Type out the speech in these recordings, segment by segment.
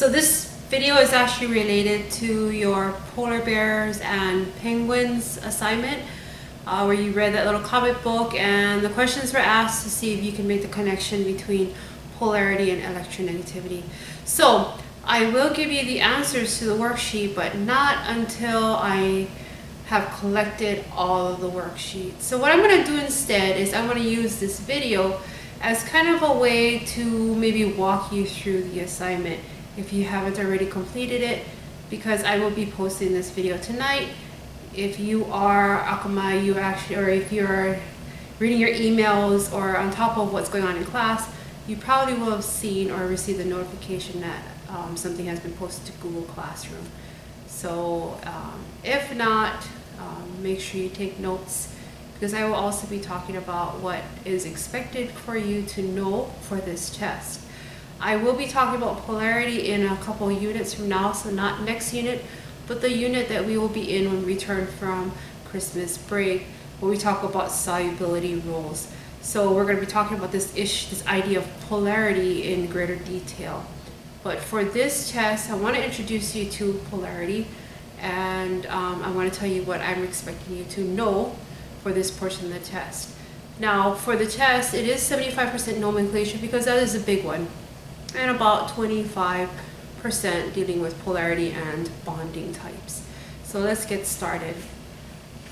So this video is actually related to your polar bears and penguins assignment, where you read that little comic book and the questions were asked to see if you can make the connection between polarity and electronegativity. So I will give you the answers to the worksheet, but not until I have collected all of the worksheets. So what I'm going to do instead is I'm going to use this video as kind of a way to maybe walk you through the assignment if you haven't already completed it, because I will be posting this video tonight. If you are Akamai, you actually, or if you're reading your emails or on top of what's going on in class, you probably will have seen or received a notification that something has been posted to Google Classroom. So if not, make sure you take notes, because I will also be talking about what is expected for you to know for this test. I will be talking about polarity in a couple units from now, so not next unit, but the unit that we will be in when we return from Christmas break, where we talk about solubility rules. So we're going to be talking about this idea of polarity in greater detail. But for this test, I want to introduce you to polarity, and I want to tell you what I'm expecting you to know for this portion of the test. Now, for the test, it is 75% nomenclature, because that is a big one, and about 25% dealing with polarity and bonding types. So let's get started.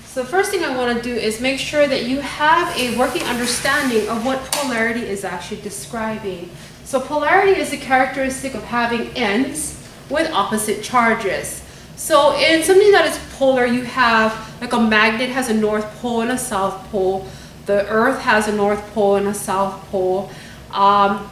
So the first thing I want to do is make sure that you have a working understanding of what polarity is actually describing. So polarity is a characteristic of having ends with opposite charges. So in something that is polar, you have, like a magnet has a north pole and a south pole. The earth has a north pole and a south pole.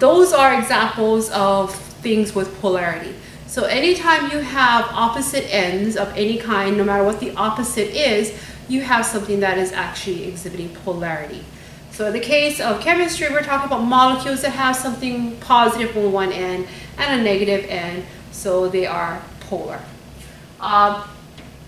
Those are examples of things with polarity. So anytime you have opposite ends of any kind, no matter what the opposite is, you have something that is actually exhibiting polarity. So in the case of chemistry, we're talking about molecules that have something positive on one end and a negative end, so they are polar.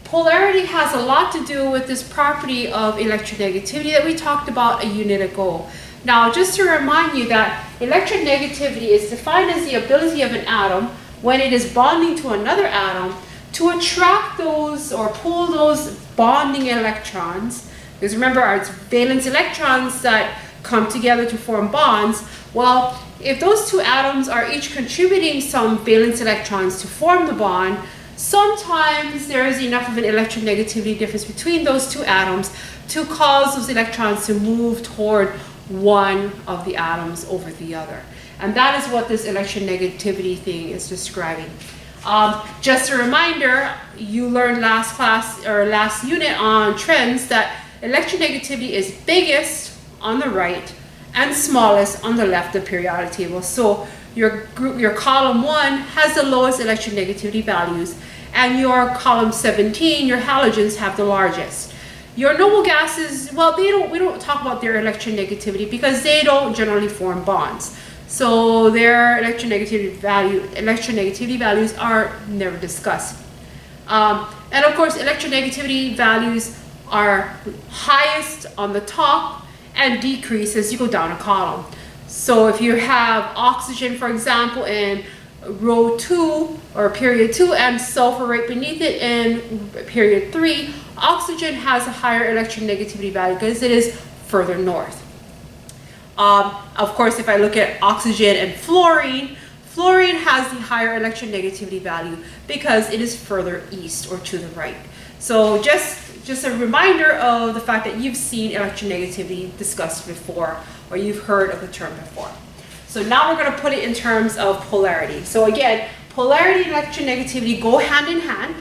Polarity has a lot to do with this property of electronegativity that we talked about a unit ago. Now, just to remind you that electronegativity is defined as the ability of an atom, when it is bonding to another atom, to attract those or pull those bonding electrons. Because remember, it's valence electrons that come together to form bonds. Well, if those two atoms are each contributing some valence electrons to form the bond, sometimes there is enough of an electronegativity difference between those two atoms to cause those electrons to move toward one of the atoms over the other. And that is what this electronegativity thing is describing. Just a reminder, you learned last class or last unit on trends that electronegativity is biggest on the right and smallest on the left of the periodic table. So your column 1 has the lowest electronegativity values, and your column 17, your halogens, have the largest. Your noble gases, well, we don't talk about their electronegativity because they don't generally form bonds. So their electronegativity values are never discussed. And of course, electronegativity values are highest on the top and decrease as you go down a column. So if you have oxygen, for example, in row 2 or period 2 and sulfur right beneath it in period 3, oxygen has a higher electronegativity value because it is further north. Of course, if I look at oxygen and fluorine, fluorine has the higher electronegativity value because it is further east or to the right. So just a reminder of the fact that you've seen electronegativity discussed before, or you've heard of the term before. So now we're going to put it in terms of polarity. So again, polarity and electronegativity go hand in hand,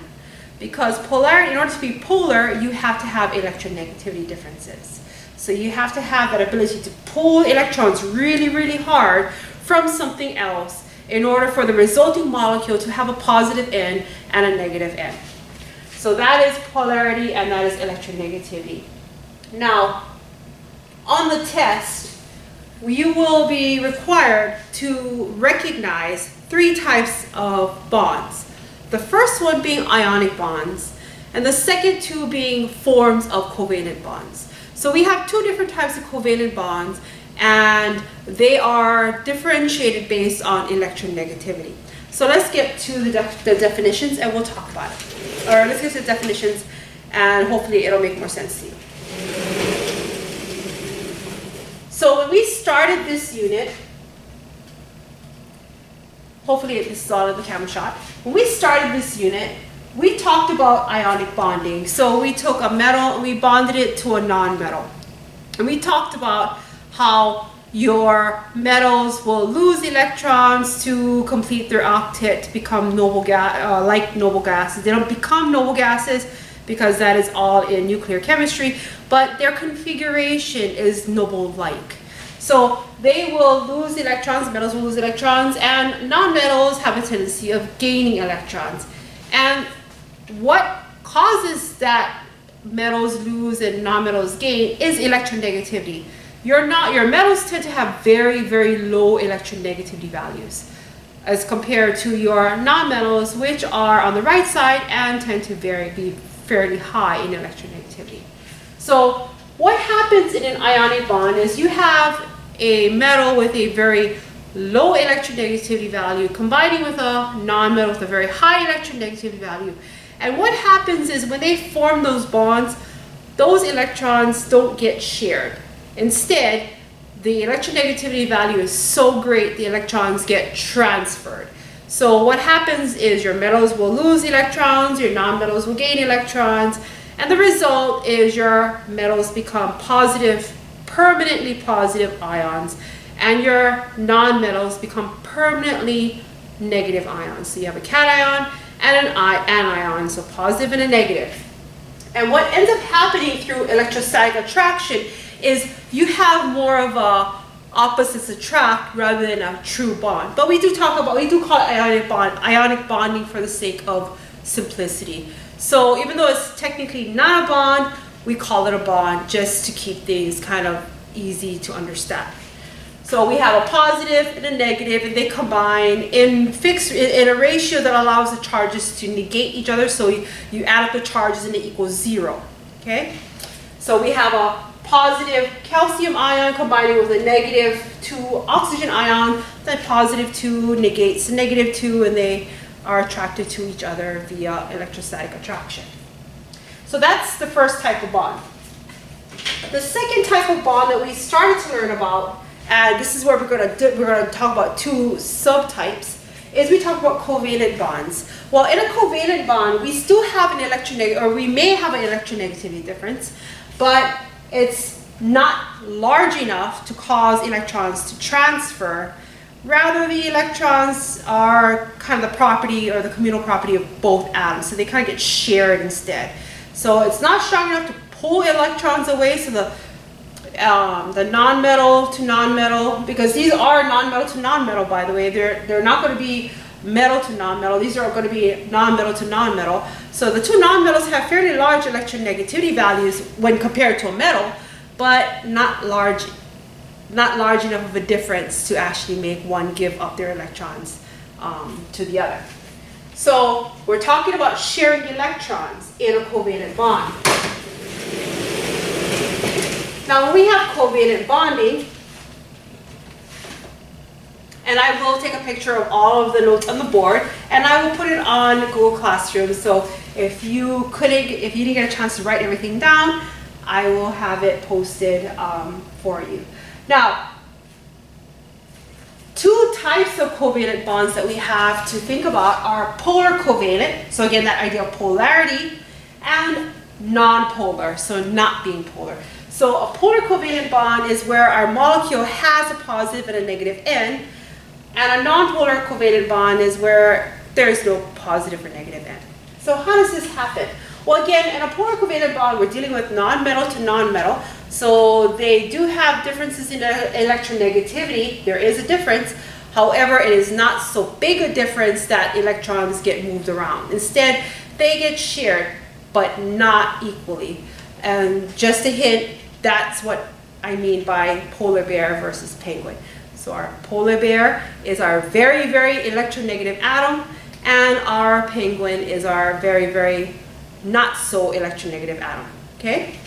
because polarity, in order to be polar, you have to have electronegativity differences. So you have to have that ability to pull electrons really, really hard from something else in order for the resulting molecule to have a positive end and a negative end. So that is polarity, and that is electronegativity. Now, on the test, you will be required to recognize 3 types of bonds. The first one being ionic bonds, and the second 2 being forms of covalent bonds. So we have 2 different types of covalent bonds, and they are differentiated based on electronegativity. So let's get to the definitions and we'll talk about it. Or let's get to the definitions and hopefully it'll make more sense to you. So when we started this unit, hopefully this is all in the camera shot. When we started this unit, we talked about ionic bonding. So we took a metal and we bonded it to a non-metal. And we talked about how your metals will lose electrons to complete their octet to become noble gas, like noble gases. They don't become noble gases because that is all in nuclear chemistry, but their configuration is noble-like. So they will lose electrons, metals will lose electrons, and non-metals have a tendency of gaining electrons. And what causes that metals lose and non-metals gain is electronegativity. Your metals tend to have very, very low electronegativity values as compared to your non-metals, which are on the right side and tend to be fairly high in electronegativity. So what happens in an ionic bond is you have a metal with a very low electronegativity value combining with a non-metal with a very high electronegativity value. And what happens is when they form those bonds, those electrons don't get shared. Instead, the electronegativity value is so great, the electrons get transferred. So what happens is your metals will lose electrons, your non-metals will gain electrons, and the result is your metals become positive, permanently positive ions, and your non-metals become permanently negative ions. So you have a cation and an anion, so positive and a negative. And what ends up happening through electrostatic attraction is you have more of a opposites attract rather than a true bond. But we do call it ionic bonding for the sake of simplicity. So even though it's technically not a bond, we call it a bond just to keep things kind of easy to understand. So we have a positive and a negative, and they combine in a ratio that allows the charges to negate each other. So you add up the charges and it equals 0. Okay? So we have a positive calcium ion combining with a negative 2 oxygen ion. That positive 2 negates the negative 2, and they are attracted to each other via electrostatic attraction. So that's the first type of bond. The second type of bond that we started to learn about, and this is where we're going to talk about two subtypes, is we talk about covalent bonds. Well, in a covalent bond, we still have we may have an electronegativity difference, but it's not large enough to cause electrons to transfer. Rather, the electrons are kind of the property or the communal property of both atoms, so they kind of get shared instead. So it's not strong enough to pull electrons away, so the non-metal to non-metal, because these are non-metal to non-metal, by the way, they're not going to be metal to non-metal, these are going to be non-metal to non-metal. So the two non-metals have fairly large electronegativity values when compared to a metal, but not large enough of a difference to actually make one give up their electrons to the other. So we're talking about sharing electrons in a covalent bond. Now when we have covalent bonding, and I will take a picture of all of the notes on the board, and I will put it on Google Classroom. So if you didn't get a chance to write everything down, I will have it posted for you. Now, two types of covalent bonds that we have to think about are polar covalent, so again that idea of polarity, and non-polar, so not being polar. So a polar covalent bond is where our molecule has a positive and a negative end, and a non-polar covalent bond is where there is no positive or negative end. So how does this happen? Well, again, in a polar covalent bond, we're dealing with non-metal to non-metal. So they do have differences in electronegativity. There is a difference. However, it is not so big a difference that electrons get moved around. Instead, they get shared, but not equally. And just a hint, that's what I mean by polar bear versus penguin. So our polar bear is our very, very electronegative atom, and our penguin is our very, very not so electronegative atom. Okay?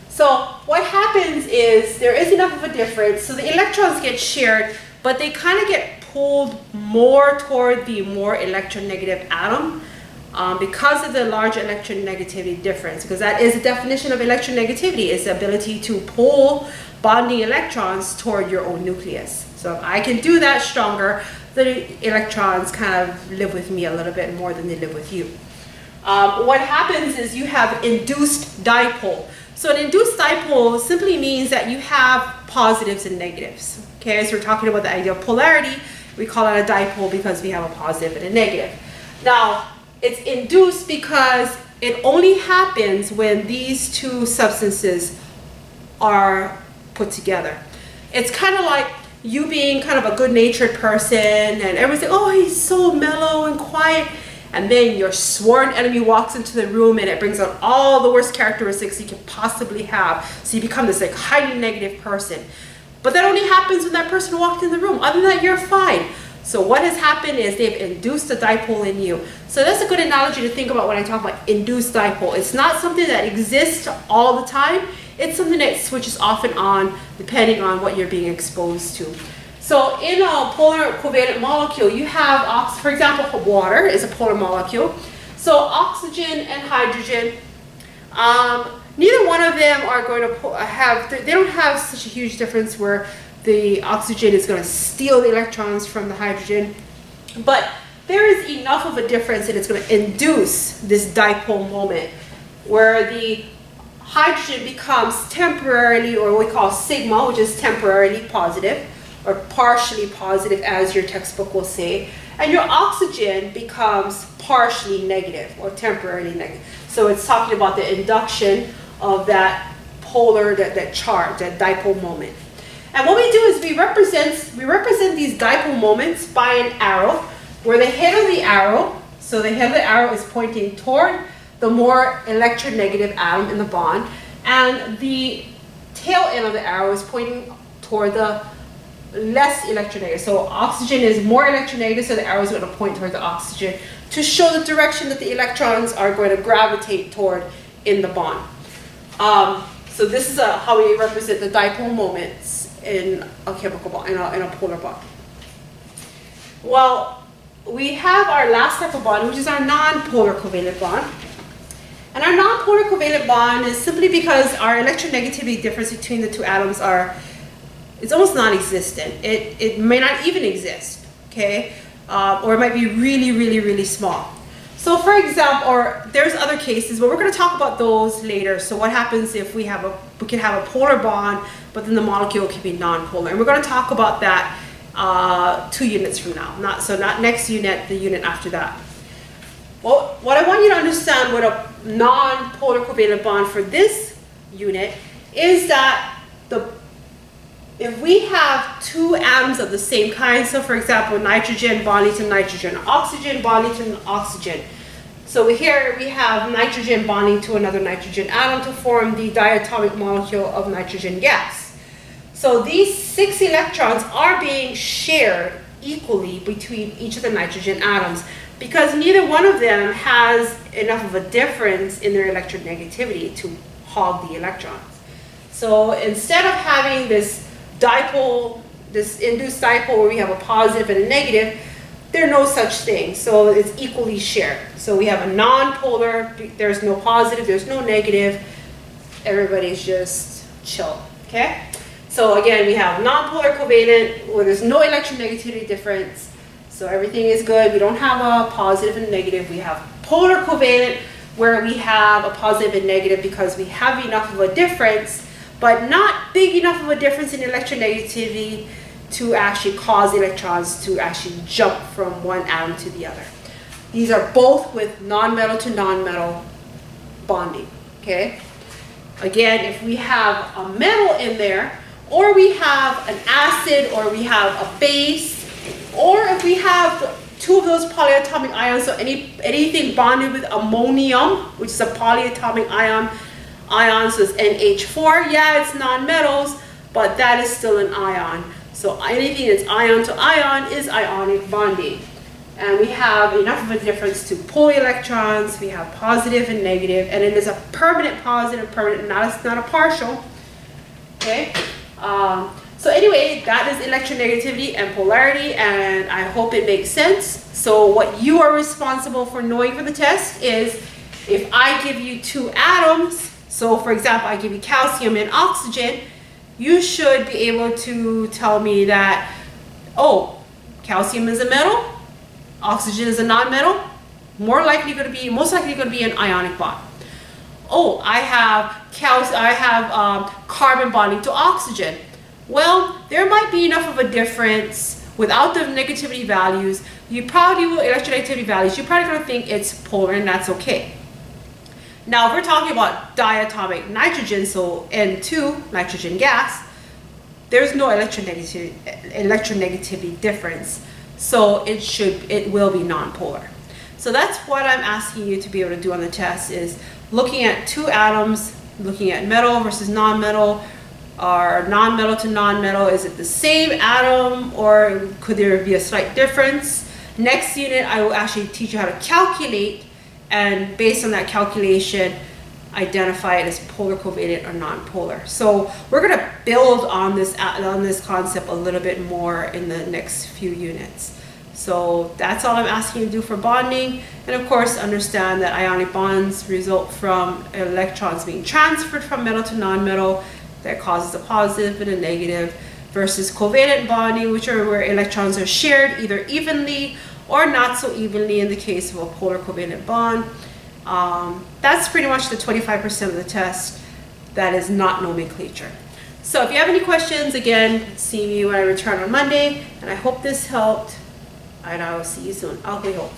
So what happens is there is enough of a difference, so the electrons get shared, but they kind of get pulled more toward the more electronegative atom because of the large electronegativity difference, because that is the definition of electronegativity, is the ability to pull bonding electrons toward your own nucleus. So if I can do that stronger, the electrons kind of live with me a little bit more than they live with you. What happens is you have induced dipole. So an induced dipole simply means that you have positives and negatives. Okay, so we're talking about the idea of polarity. We call it a dipole because we have a positive and a negative. Now, it's induced because it only happens when these two substances are put together. It's kind of like you being kind of a good-natured person and everyone's like, oh, he's so mellow and quiet. And then your sworn enemy walks into the room and it brings out all the worst characteristics you could possibly have. So you become this like highly negative person. But that only happens when that person walked in the room. Other than that, you're fine. So what has happened is they've induced a dipole in you. So that's a good analogy to think about when I talk about induced dipole. It's not something that exists all the time. It's something that switches off and on depending on what you're being exposed to. So in a polar covalent molecule, you have, for example, water is a polar molecule. So oxygen and hydrogen, neither one of them are going to have, they don't have such a huge difference where the oxygen is going to steal the electrons from the hydrogen. But there is enough of a difference that it's going to induce this dipole moment where the hydrogen becomes temporarily, or what we call sigma, which is temporarily positive, or partially positive, as your textbook will say, and your oxygen becomes partially negative or temporarily negative. So it's talking about the induction of that polar, that charge, that dipole moment. And what we do is we represent these dipole moments by an arrow, where the head of the arrow, so the head of the arrow is pointing toward the more electronegative atom in the bond, and the tail end of the arrow is pointing toward the less electronegative. So oxygen is more electronegative, so the arrow is going to point toward the oxygen to show the direction that the electrons are going to gravitate toward in the bond. So this is how we represent the dipole moments in a chemical bond, in a polar bond. Well, we have our last type of bond, which is our non-polar covalent bond. And our non-polar covalent bond is simply because our electronegativity difference between the two atoms it's almost non-existent. It may not even exist, okay? Or it might be really, really, really small. So for example, or there's other cases, but we're going to talk about those later. So what happens if we can have a polar bond, but then the molecule can be non-polar? And we're going to talk about that 2 units from now. Not next unit, the unit after that. Well, what I want you to understand with a non-polar covalent bond for this unit is that if we have 2 atoms of the same kind, so for example, nitrogen bonding to nitrogen, oxygen bonding to oxygen. So here we have nitrogen bonding to another nitrogen atom to form the diatomic molecule of nitrogen gas. So these 6 electrons are being shared equally between each of the nitrogen atoms because neither one of them has enough of a difference in their electronegativity to hog the electrons. So instead of having this dipole, this induced dipole where we have a positive and a negative, there are no such thing. So it's equally shared. So we have a non-polar, there's no positive, there's no negative, everybody's just chill, okay? So again, we have non-polar covalent where there's no electronegativity difference. So everything is good. We don't have a positive and negative. We have polar covalent where we have a positive and negative because we have enough of a difference, but not big enough of a difference in electronegativity to actually cause electrons to actually jump from one atom to the other. These are both with non-metal to non-metal bonding, okay? Again, if we have a metal in there, or we have an acid, or we have a base, or if we have 2 of those polyatomic ions, so anything bonded with ammonium, which is a polyatomic ion, so it's NH4, yeah, it's non-metals, but that is still an ion. So anything that's ion to ion is ionic bonding. And we have enough of a difference to pull electrons. We have positive and negative, and it is a permanent positive, permanent, not a partial. Okay. So So anyway, that is electronegativity and polarity, and I hope it makes sense. So what you are responsible for knowing for the test is if I give you two atoms, so for example, I give you calcium and oxygen, you should be able to tell me that, oh, calcium is a metal, oxygen is a non-metal, most likely going to be an ionic bond. Oh, I have carbon bonding to oxygen. Well, there might be enough of a difference without the negativity values. You probably will, electronegativity values, you're probably going to think it's polar, and that's okay. Now, if we're talking about diatomic nitrogen, so N2, nitrogen gas, there's no electronegativity difference. So it will be nonpolar. So that's what I'm asking you to be able to do on the test, is looking at two atoms, looking at metal versus non-metal, or non-metal to non-metal. Is it the same atom, or could there be a slight difference? Next unit, I will actually teach you how to calculate, and based on that calculation, identify it as polar covalent or non-polar. So we're going to build on this concept a little bit more in the next few units. So that's all I'm asking you to do for bonding. And of course, understand that ionic bonds result from electrons being transferred from metal to non-metal. That causes a positive and a negative, versus covalent bonding, which are where electrons are shared either evenly or not so evenly in the case of a polar covalent bond. That's pretty much the 25% of the test that is not nomenclature. So if you have any questions, again, see me when I return on Monday, and I hope this helped, and I will see you soon. Okay, hope.